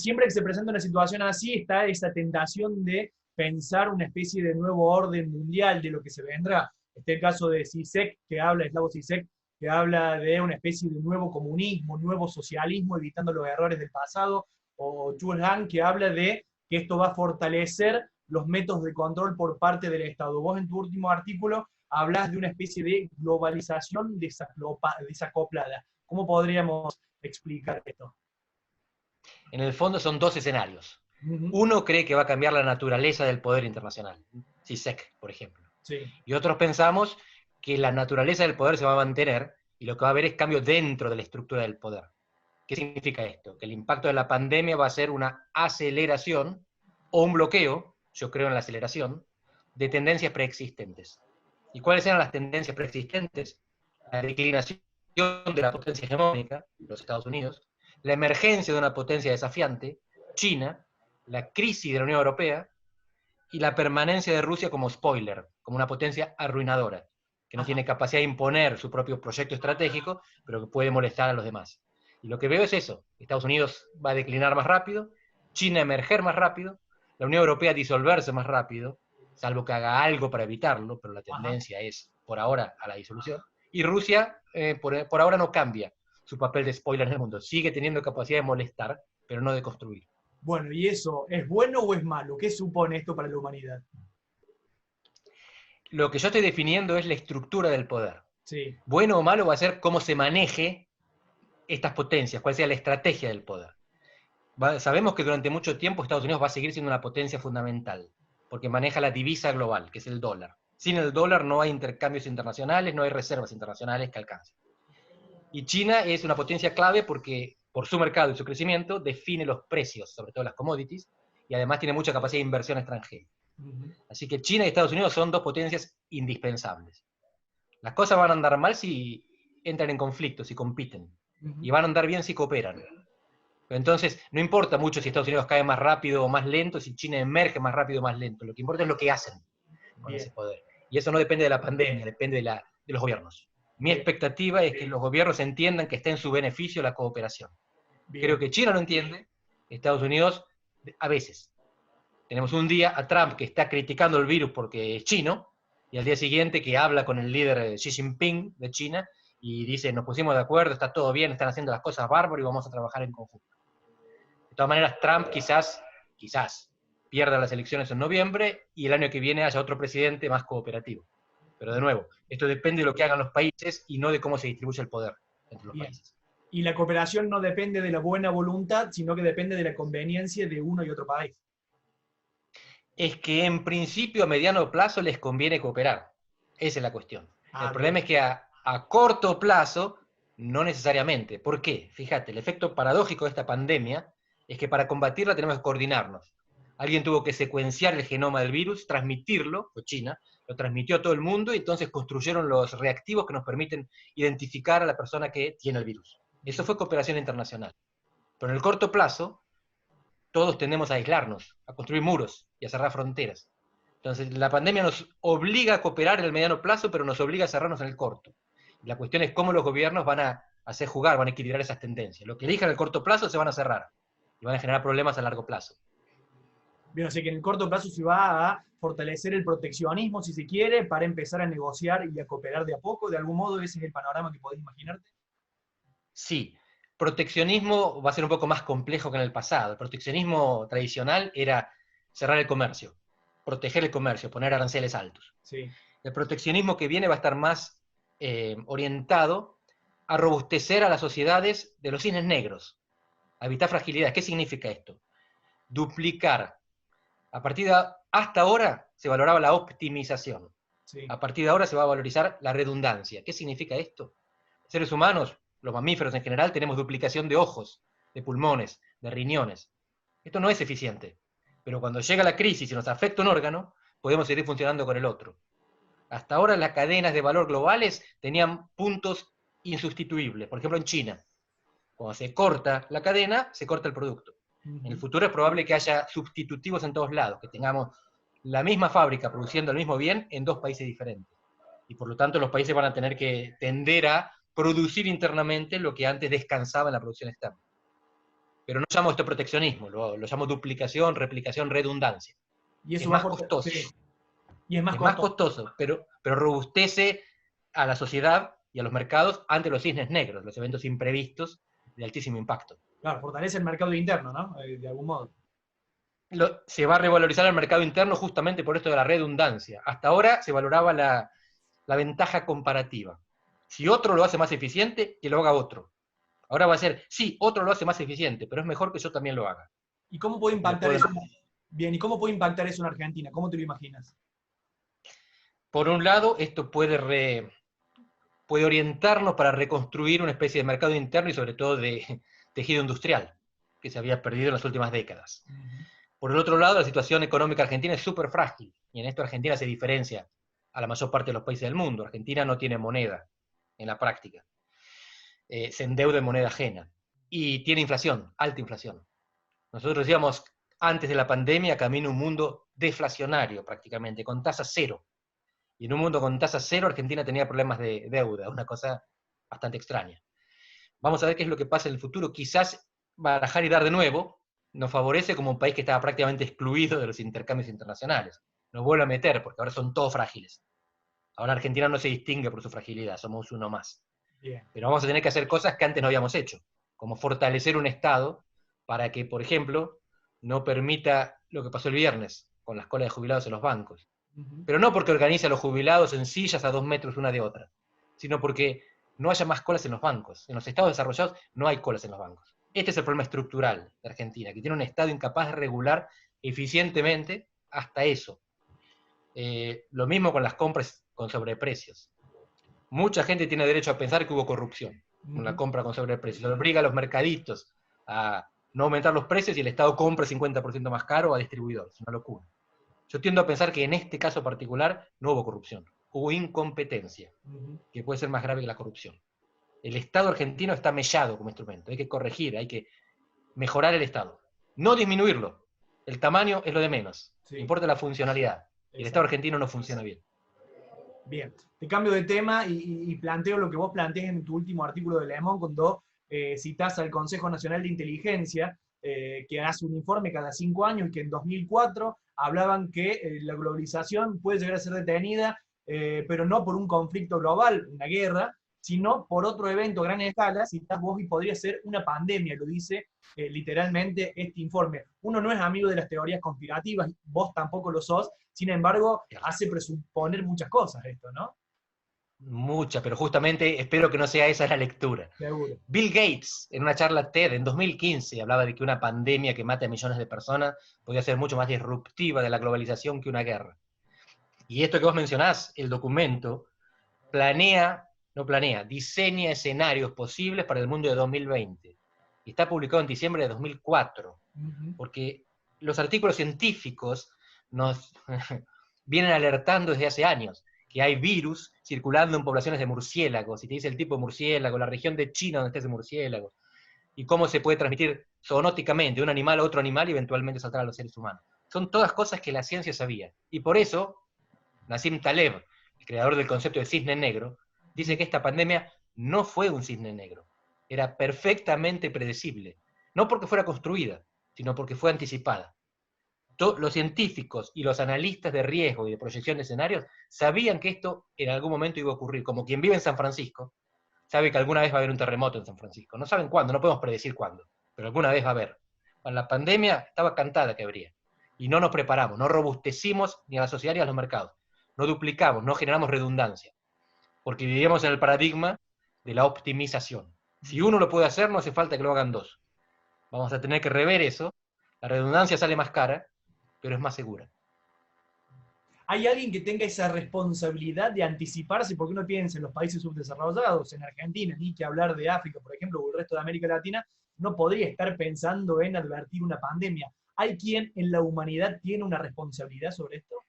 siempre que se presenta una situación así, está esa tentación de pensar una especie de nuevo orden mundial de lo que se vendrá. Está el caso de Zizek, Slavoj Zizek, que habla de una especie de nuevo comunismo, nuevo socialismo, evitando los errores del pasado, o Jules Han, que habla de que esto va a fortalecer los métodos de control por parte del Estado. Vos en tu último artículo hablas de una especie de globalización desacoplada. ¿Cómo podríamos explicar esto? En el fondo son dos escenarios. Uno cree que va a cambiar la naturaleza del poder internacional, Zizek, por ejemplo. Sí. Y otros pensamos que la naturaleza del poder se va a mantener y lo que va a haber es cambio dentro de la estructura del poder. ¿Qué significa esto? Que el impacto de la pandemia va a ser una aceleración o un bloqueo, yo creo en la aceleración, de tendencias preexistentes. ¿Y cuáles eran las tendencias preexistentes? La declinación de la potencia hegemónica, los Estados Unidos, la emergencia de una potencia desafiante, China, la crisis de la Unión Europea y la permanencia de Rusia como spoiler, como una potencia arruinadora, que no tiene capacidad de imponer su propio proyecto estratégico, pero que puede molestar a los demás. Y lo que veo es eso, Estados Unidos va a declinar más rápido, China emerger más rápido, la Unión Europea disolverse más rápido, salvo que haga algo para evitarlo, pero la tendencia es, por ahora, a la disolución, y Rusia, por ahora no cambia su papel de spoiler en el mundo, sigue teniendo capacidad de molestar, pero no de construir. Bueno, ¿y eso es bueno o es malo? ¿Qué supone esto para la humanidad? Lo que yo estoy definiendo es la estructura del poder. Sí. Bueno o malo va a ser cómo se maneje estas potencias, cuál sea la estrategia del poder. Sabemos que durante mucho tiempo Estados Unidos va a seguir siendo una potencia fundamental, porque maneja la divisa global, que es el dólar. Sin el dólar no hay intercambios internacionales, no hay reservas internacionales que alcancen. Y China es una potencia clave porque, por su mercado y su crecimiento, define los precios, sobre todo las commodities, y además tiene mucha capacidad de inversión extranjera. Así que China y Estados Unidos son dos potencias indispensables. Las cosas van a andar mal si entran en conflicto, si compiten. Y van a andar bien si cooperan. Entonces, no importa mucho si Estados Unidos cae más rápido o más lento, si China emerge más rápido o más lento. Lo que importa es lo que hacen con ese poder. Y eso no depende de la pandemia, depende de los gobiernos. Mi expectativa es que los gobiernos entiendan que está en su beneficio la cooperación. Creo que China lo entiende, Estados Unidos a veces. Tenemos un día a Trump que está criticando el virus porque es chino, y al día siguiente que habla con el líder Xi Jinping de China y dice, nos pusimos de acuerdo, está todo bien, están haciendo las cosas bárbaro y vamos a trabajar en conjunto. De todas maneras, Trump quizás pierda las elecciones en noviembre y el año que viene haya otro presidente más cooperativo. Pero de nuevo, esto depende de lo que hagan los países y no de cómo se distribuye el poder entre los países. Y la cooperación no depende de la buena voluntad, sino que depende de la conveniencia de uno y otro país. Es que en principio a mediano plazo les conviene cooperar. Esa es la cuestión. El problema es que a corto plazo no necesariamente. ¿Por qué? Fíjate, el efecto paradójico de esta pandemia es que para combatirla tenemos que coordinarnos. Alguien tuvo que secuenciar el genoma del virus, transmitirlo, fue China, lo transmitió a todo el mundo y entonces construyeron los reactivos que nos permiten identificar a la persona que tiene el virus. Eso fue cooperación internacional. Pero en el corto plazo, todos tendemos a aislarnos, a construir muros y a cerrar fronteras. Entonces, la pandemia nos obliga a cooperar en el mediano plazo, pero nos obliga a cerrarnos en el corto. La cuestión es cómo los gobiernos van a hacer jugar, van a equilibrar esas tendencias. Lo que elijan en el corto plazo se van a cerrar y van a generar problemas a largo plazo. Bien, o sea que en el corto plazo se va a fortalecer el proteccionismo, si se quiere, para empezar a negociar y a cooperar de a poco. De algún modo, ese es el panorama que podés imaginarte. Sí, proteccionismo va a ser un poco más complejo que en el pasado. El proteccionismo tradicional era cerrar el comercio, proteger el comercio, poner aranceles altos. Sí. El proteccionismo que viene va a estar más orientado a robustecer a las sociedades de los cisnes negros, a evitar fragilidades. ¿Qué significa esto? Duplicar. Hasta ahora se valoraba la optimización. Sí. A partir de ahora se va a valorizar la redundancia. ¿Qué significa esto? Los seres humanos, los mamíferos en general, tenemos duplicación de ojos, de pulmones, de riñones. Esto no es eficiente. Pero cuando llega la crisis y nos afecta un órgano, podemos seguir funcionando con el otro. Hasta ahora las cadenas de valor globales tenían puntos insustituibles. Por ejemplo, en China, cuando se corta la cadena, se corta el producto. En el futuro es probable que haya sustitutivos en todos lados, que tengamos la misma fábrica produciendo el mismo bien en dos países diferentes. Y por lo tanto los países van a tener que tender a producir internamente lo que antes descansaba en la producción externa. pero no llamo esto proteccionismo, lo llamo duplicación, replicación, redundancia. Y Es eso va más por... costoso. Sí, y es más Es más costoso. costoso, pero robustece a la sociedad y a los mercados ante los cisnes negros, los eventos imprevistos de altísimo impacto. Claro, fortalece el mercado interno, ¿no? De algún modo. Se va a revalorizar el mercado interno justamente por esto de la redundancia. Hasta ahora se valoraba la ventaja comparativa. Si otro lo hace más eficiente, que lo haga otro. Ahora va a ser, sí, otro lo hace más eficiente, pero es mejor que yo también lo haga. ¿Y cómo puede Porque impactar eso? Bien, ¿y cómo puede impactar eso en Argentina? ¿Cómo te lo imaginas? por un lado, esto puede orientarnos para reconstruir una especie de mercado interno y sobre todo de tejido industrial, que se había perdido en las últimas décadas. Por el otro lado, la situación económica argentina es súper frágil, y en esto Argentina se diferencia a la mayor parte de los países del mundo. Argentina no tiene moneda en la práctica, se endeuda en moneda ajena, y tiene inflación, alta inflación. Nosotros decíamos, antes de la pandemia, camina un mundo deflacionario prácticamente, con tasa cero. Y en un mundo con tasa cero, Argentina tenía problemas de deuda, una cosa bastante extraña. Vamos a ver qué es lo que pasa en el futuro. Quizás barajar y dar de nuevo nos favorece como un país que estaba prácticamente excluido de los intercambios internacionales. Nos vuelve a meter, porque ahora son todos frágiles. Ahora Argentina no se distingue por su fragilidad, somos uno más. Bien. Pero vamos a tener que hacer cosas que antes no habíamos hecho, como fortalecer un Estado para que, por ejemplo, no permita lo que pasó el viernes con las colas de jubilados en los bancos. Pero no porque organice a los jubilados en sillas a 2 metros una de otra, sino porque no haya más colas en los bancos. En los estados desarrollados no hay colas en los bancos. Este es el problema estructural de Argentina, que tiene un Estado incapaz de regular eficientemente hasta eso. Lo mismo con las compras con sobreprecios. Mucha gente tiene derecho a pensar que hubo corrupción con la compra con sobreprecios. Obliga a los mercaditos a no aumentar los precios y el Estado compra 50% más caro a distribuidores. Es una locura. Yo tiendo a pensar que en este caso particular no hubo corrupción, hubo incompetencia, que puede ser más grave que la corrupción. El Estado argentino está mellado como instrumento, hay que corregir, hay que mejorar el Estado, no disminuirlo. El tamaño es lo de menos, Sí. importa la funcionalidad. Y el Estado argentino no funciona bien. Bien, te cambio de tema y planteo lo que vos planteás en tu último artículo de Le Monde cuando citás al Consejo Nacional de Inteligencia, que hace un informe cada 5 años y que en 2004 hablaban que la globalización puede llegar a ser detenida, pero no por un conflicto global, una guerra, sino por otro evento a gran escala, citás vos, y podría ser una pandemia, lo dice literalmente este informe. Uno no es amigo de las teorías conspirativas, vos tampoco lo sos, sin embargo, hace presuponer muchas cosas esto, ¿no? Mucha, pero justamente espero que no sea esa la lectura. Seguro. Bill Gates, en una charla TED en 2015, hablaba de que una pandemia que mate a millones de personas podía ser mucho más disruptiva de la globalización que una guerra. Y esto que vos mencionás, el documento, diseña escenarios posibles para el mundo de 2020. Y está publicado en diciembre de 2004, porque los artículos científicos nos vienen alertando desde hace años que hay virus circulando en poblaciones de murciélagos, y te dice el tipo de murciélago, la región de China donde está ese murciélago, y cómo se puede transmitir zoonóticamente de un animal a otro animal y eventualmente saltar a los seres humanos. Son todas cosas que la ciencia sabía. Y por eso, Nassim Taleb, el creador del concepto de cisne negro, dice que esta pandemia no fue un cisne negro. Era perfectamente predecible. No porque fuera construida, sino porque fue anticipada. Los científicos y los analistas de riesgo y de proyección de escenarios sabían que esto en algún momento iba a ocurrir. Como quien vive en San Francisco, sabe que alguna vez va a haber un terremoto en San Francisco. No saben cuándo, no podemos predecir cuándo, pero alguna vez va a haber. Con la pandemia estaba cantada que habría. Y no nos preparamos, no robustecimos ni a la sociedad ni a los mercados. No duplicamos, no generamos redundancia. Porque vivíamos en el paradigma de la optimización. Si uno lo puede hacer, no hace falta que lo hagan dos. Vamos a tener que rever eso. La redundancia sale más cara, pero es más segura. ¿Hay alguien que tenga esa responsabilidad de anticiparse? Porque uno piensa en los países subdesarrollados, en Argentina, ni que hablar de África, por ejemplo, o el resto de América Latina, no podría estar pensando en advertir una pandemia. ¿Hay quien en la humanidad tiene una responsabilidad sobre esto?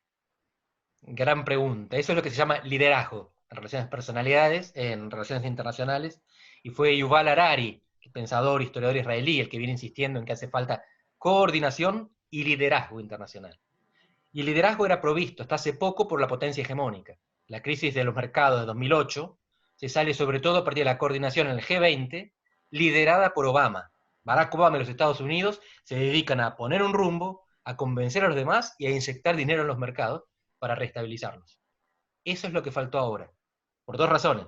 Gran pregunta. Eso es lo que se llama liderazgo en relaciones personalidades, en relaciones internacionales, y fue Yuval Harari, pensador, historiador israelí, el que viene insistiendo en que hace falta coordinación y liderazgo internacional. Y el liderazgo era provisto hasta hace poco por la potencia hegemónica. La crisis de los mercados de 2008 se sale sobre todo a partir de la coordinación en el G20, liderada por Obama. Barack Obama y los Estados Unidos se dedican a poner un rumbo, a convencer a los demás y a inyectar dinero en los mercados para reestabilizarlos. Eso es lo que faltó ahora, por dos razones.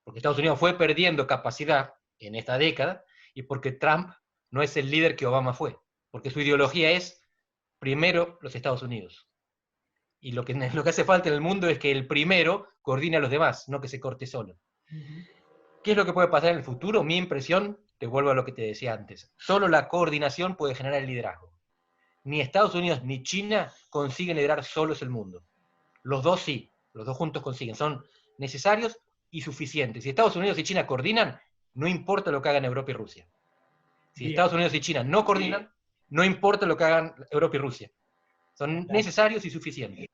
Porque Estados Unidos fue perdiendo capacidad en esta década y porque Trump no es el líder que Obama fue. Porque su ideología es primero los Estados Unidos. Y lo que hace falta en el mundo es que el primero coordine a los demás, no que se corte solo. ¿Qué es lo que puede pasar en el futuro? Mi impresión, te vuelvo a lo que te decía antes, solo la coordinación puede generar el liderazgo. Ni Estados Unidos ni China consiguen liderar solos el mundo. Los dos sí, los dos juntos consiguen, son necesarios y suficientes. Si Estados Unidos y China coordinan, no importa lo que hagan Europa y Rusia. Si Bien. Estados Unidos y China no coordinan, no importa lo que hagan Europa y Rusia. Son necesarios y suficientes.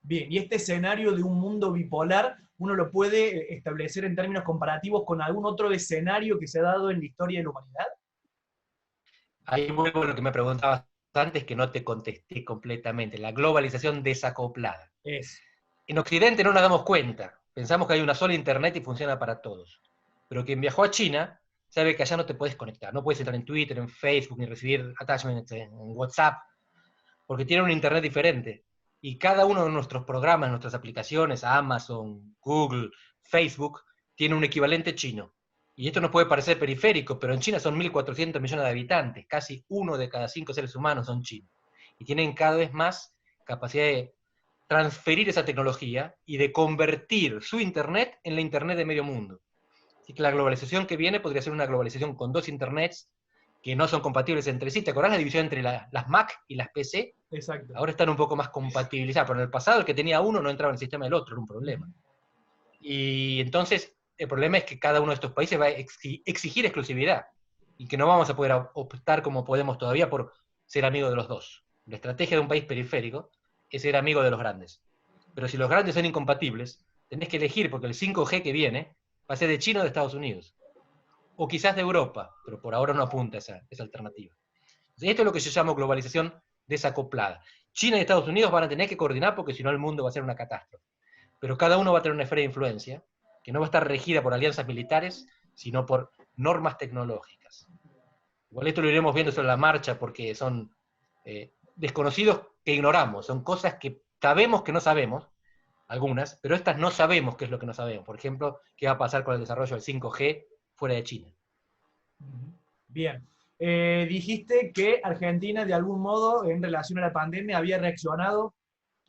Bien, y este escenario de un mundo bipolar, ¿uno lo puede establecer en términos comparativos con algún otro escenario que se ha dado en la historia de la humanidad? Ahí vuelvo a lo que me preguntabas antes, que no te contesté completamente. La globalización desacoplada. En Occidente no nos damos cuenta. Pensamos que hay una sola Internet y funciona para todos. Pero quien viajó a China sabe que allá no te puedes conectar. No puedes entrar en Twitter, en Facebook, ni recibir attachments en WhatsApp, porque tienen un Internet diferente. Y cada uno de nuestros programas, nuestras aplicaciones, Amazon, Google, Facebook, tiene un equivalente chino. Y esto nos puede parecer periférico, pero en China son 1.400 millones de habitantes, casi 1 de cada 5 seres humanos son chinos. Y tienen cada vez más capacidad de transferir esa tecnología y de convertir su Internet en la Internet de medio mundo. Así que la globalización que viene podría ser una globalización con dos Internets que no son compatibles entre sí. ¿Te acordás la división entre las Mac y las PC? Exacto. Ahora están un poco más compatibilizadas, pero en el pasado el que tenía uno no entraba en el sistema del otro, era un problema. Y entonces el problema es que cada uno de estos países va a exigir exclusividad y que no vamos a poder optar como podemos todavía por ser amigos de los dos. La estrategia de un país periférico es ser amigo de los grandes. Pero si los grandes son incompatibles, tenés que elegir, porque el 5G que viene va a ser de China o de Estados Unidos. O quizás de Europa, pero por ahora no apunta esa alternativa. Entonces, esto es lo que yo llamo globalización desacoplada. China y Estados Unidos van a tener que coordinar porque si no el mundo va a ser una catástrofe. Pero cada uno va a tener una esfera de influencia que no va a estar regida por alianzas militares, sino por normas tecnológicas. Igual esto lo iremos viendo sobre la marcha porque son desconocidos que ignoramos, son cosas que sabemos que no sabemos, algunas, pero estas no sabemos qué es lo que no sabemos. Por ejemplo, qué va a pasar con el desarrollo del 5G fuera de China. Bien. Dijiste que Argentina, de algún modo, en relación a la pandemia, había reaccionado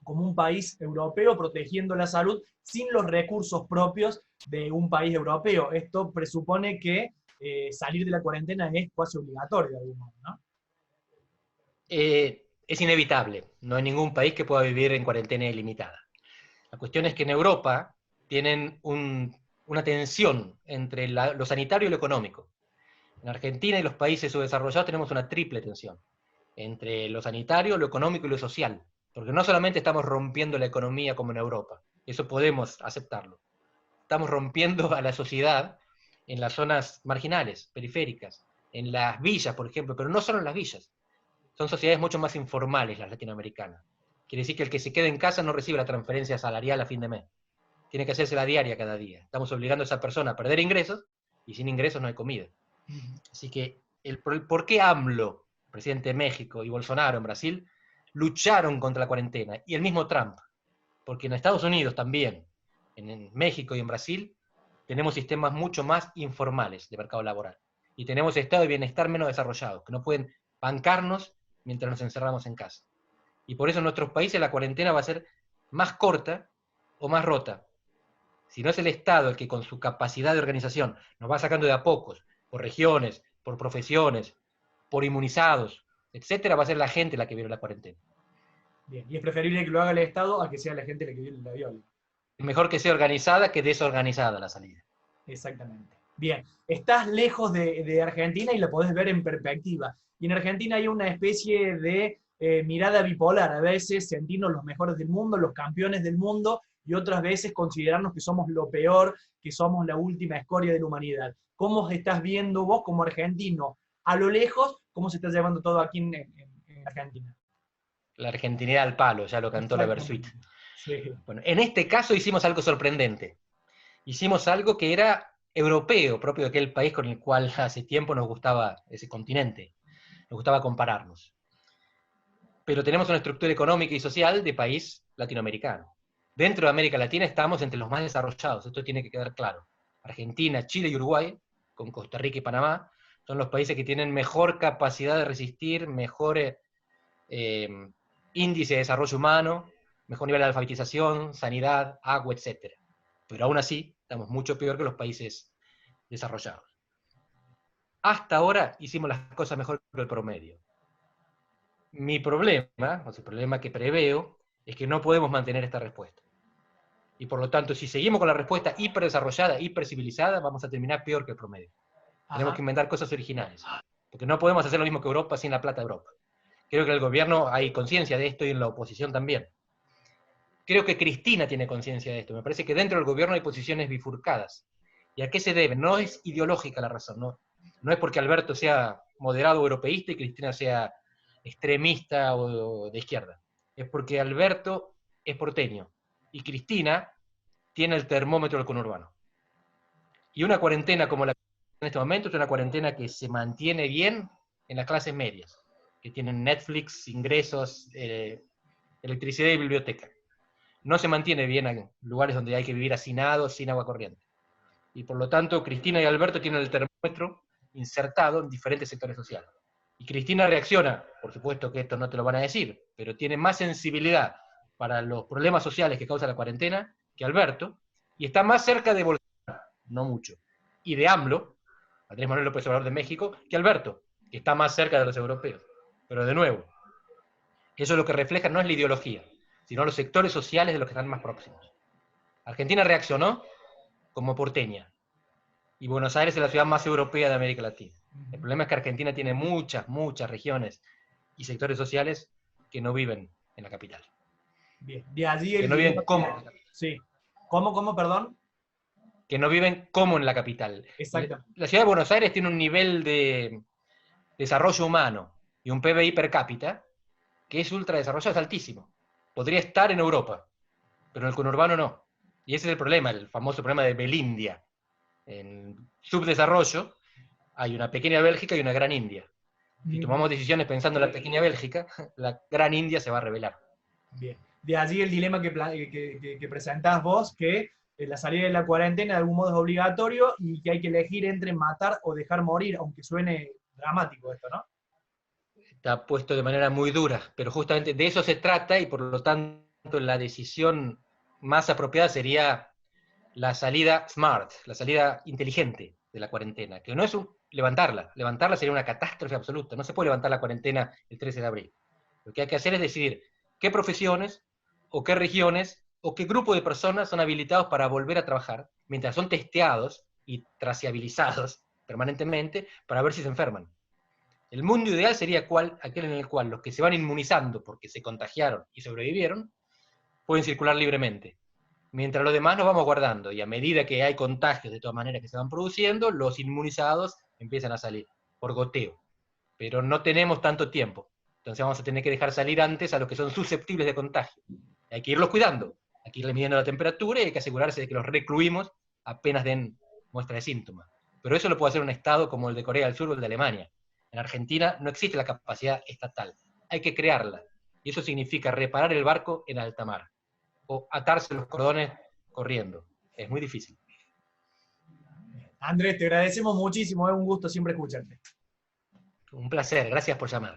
como un país europeo protegiendo la salud sin los recursos propios de un país europeo. Esto presupone que salir de la cuarentena es casi obligatorio de algún modo, ¿no? Es inevitable. No hay ningún país que pueda vivir en cuarentena ilimitada. La cuestión es que en Europa tienen una tensión entre lo sanitario y lo económico. En Argentina y los países subdesarrollados tenemos una triple tensión entre lo sanitario, lo económico y lo social. Porque no solamente estamos rompiendo la economía como en Europa, eso podemos aceptarlo. Estamos rompiendo a la sociedad en las zonas marginales, periféricas, en las villas, por ejemplo, pero no solo en las villas. Son sociedades mucho más informales las latinoamericanas. Quiere decir que el que se queda en casa no recibe la transferencia salarial a fin de mes. Tiene que hacerse la diaria cada día. Estamos obligando a esa persona a perder ingresos, y sin ingresos no hay comida. Así que, ¿por qué AMLO, presidente de México, y Bolsonaro en Brasil, lucharon contra la cuarentena? Y el mismo Trump. Porque en Estados Unidos también, en México y en Brasil, tenemos sistemas mucho más informales de mercado laboral. Y tenemos estados de bienestar menos desarrollados, que no pueden bancarnos mientras nos encerramos en casa. Y por eso en nuestros países la cuarentena va a ser más corta o más rota. Si no es el Estado el que con su capacidad de organización nos va sacando de a pocos, por regiones, por profesiones, por inmunizados, etcétera, va a ser la gente la que viole la cuarentena. Bien, y es preferible que lo haga el Estado a que sea la gente la que la viole. Mejor que sea organizada que desorganizada la salida. Exactamente. Bien, estás lejos de Argentina y la podés ver en perspectiva. Y en Argentina hay una especie de mirada bipolar. A veces sentirnos los mejores del mundo, los campeones del mundo, y otras veces considerarnos que somos lo peor, que somos la última escoria de la humanidad. ¿Cómo estás viendo vos como argentino a lo lejos? ¿Cómo se está llevando todo aquí en Argentina? La argentinidad al palo, ya lo cantó la Versuit. Sí. Bueno, en este caso hicimos algo sorprendente. Hicimos algo que era europeo, propio de aquel país con el cual hace tiempo nos gustaba, ese continente, nos gustaba compararnos. Pero tenemos una estructura económica y social de país latinoamericano. Dentro de América Latina estamos entre los más desarrollados, esto tiene que quedar claro. Argentina, Chile y Uruguay, con Costa Rica y Panamá, son los países que tienen mejor capacidad de resistir, mejor índice de desarrollo humano, mejor nivel de alfabetización, sanidad, agua, etc. Pero aún así, estamos mucho peor que los países desarrollados. Hasta ahora hicimos las cosas mejor que el promedio. Mi problema, o sea, el problema que preveo, es que no podemos mantener esta respuesta. Y por lo tanto, si seguimos con la respuesta hiperdesarrollada, hipercivilizada, vamos a terminar peor que el promedio. Ajá. Tenemos que inventar cosas originales. Porque no podemos hacer lo mismo que Europa sin la plata de Europa. Creo que en el gobierno hay conciencia de esto y en la oposición también. Creo que Cristina tiene conciencia de esto. Me parece que dentro del gobierno hay posiciones bifurcadas. ¿Y a qué se debe? No es ideológica la razón, no es porque Alberto sea moderado o europeísta y Cristina sea extremista o de izquierda. Es porque Alberto es porteño y Cristina tiene el termómetro del conurbano. Y una cuarentena como la que en este momento es una cuarentena que se mantiene bien en las clases medias, que tienen Netflix, ingresos, electricidad y biblioteca. No se mantiene bien en lugares donde hay que vivir hacinados, sin agua corriente. Y por lo tanto, Cristina y Alberto tienen el termómetro insertado en diferentes sectores sociales. Y Cristina reacciona, por supuesto que esto no te lo van a decir, pero tiene más sensibilidad para los problemas sociales que causa la cuarentena que Alberto, y está más cerca de Bolsonaro, no mucho, y de AMLO, Andrés Manuel López Obrador de México, que Alberto, que está más cerca de los europeos. Pero de nuevo, eso lo que refleja no es la ideología, sino los sectores sociales de los que están más próximos. Argentina reaccionó como porteña, y Buenos Aires es la ciudad más europea de América Latina. El problema es que Argentina tiene muchas regiones y sectores sociales que no viven en la capital. Bien, de allí el que no viven dilema. como, Sí. ¿Cómo, perdón? que no viven como en la capital. Exactamente. La ciudad de Buenos Aires tiene un nivel de desarrollo humano y un PBI per cápita que es ultra desarrollado, es altísimo. Podría estar en Europa, pero en el conurbano no. Y ese es el problema, el famoso problema de Belindia. En subdesarrollo hay una pequeña Bélgica y una gran India. Si tomamos decisiones pensando en la pequeña Bélgica, la gran India se va a revelar. Bien. De allí el dilema que presentás vos, que la salida de la cuarentena de algún modo es obligatorio y que hay que elegir entre matar o dejar morir, aunque suene dramático esto, ¿no? Está puesto de manera muy dura, pero justamente de eso se trata y por lo tanto la decisión más apropiada sería la salida smart, la salida inteligente de la cuarentena, que no es levantarla sería una catástrofe absoluta, no se puede levantar la cuarentena el 13 de abril. Lo que hay que hacer es decidir qué profesiones o qué regiones o qué grupo de personas son habilitados para volver a trabajar mientras son testeados y traciabilizados permanentemente para ver si se enferman. El mundo ideal sería aquel en el cual los que se van inmunizando porque se contagiaron y sobrevivieron pueden circular libremente. Mientras los demás nos vamos guardando, y a medida que hay contagios de todas maneras que se van produciendo, los inmunizados empiezan a salir por goteo. Pero no tenemos tanto tiempo. Entonces vamos a tener que dejar salir antes a los que son susceptibles de contagio. Hay que irlos cuidando, hay que irles midiendo la temperatura y hay que asegurarse de que los recluimos apenas den muestra de síntomas. Pero eso lo puede hacer un Estado como el de Corea del Sur o el de Alemania. En Argentina no existe la capacidad estatal, hay que crearla. Y eso significa reparar el barco en alta mar, o atarse los cordones corriendo. Es muy difícil. Andrés, te agradecemos muchísimo, es un gusto siempre escucharte. Un placer, gracias por llamar.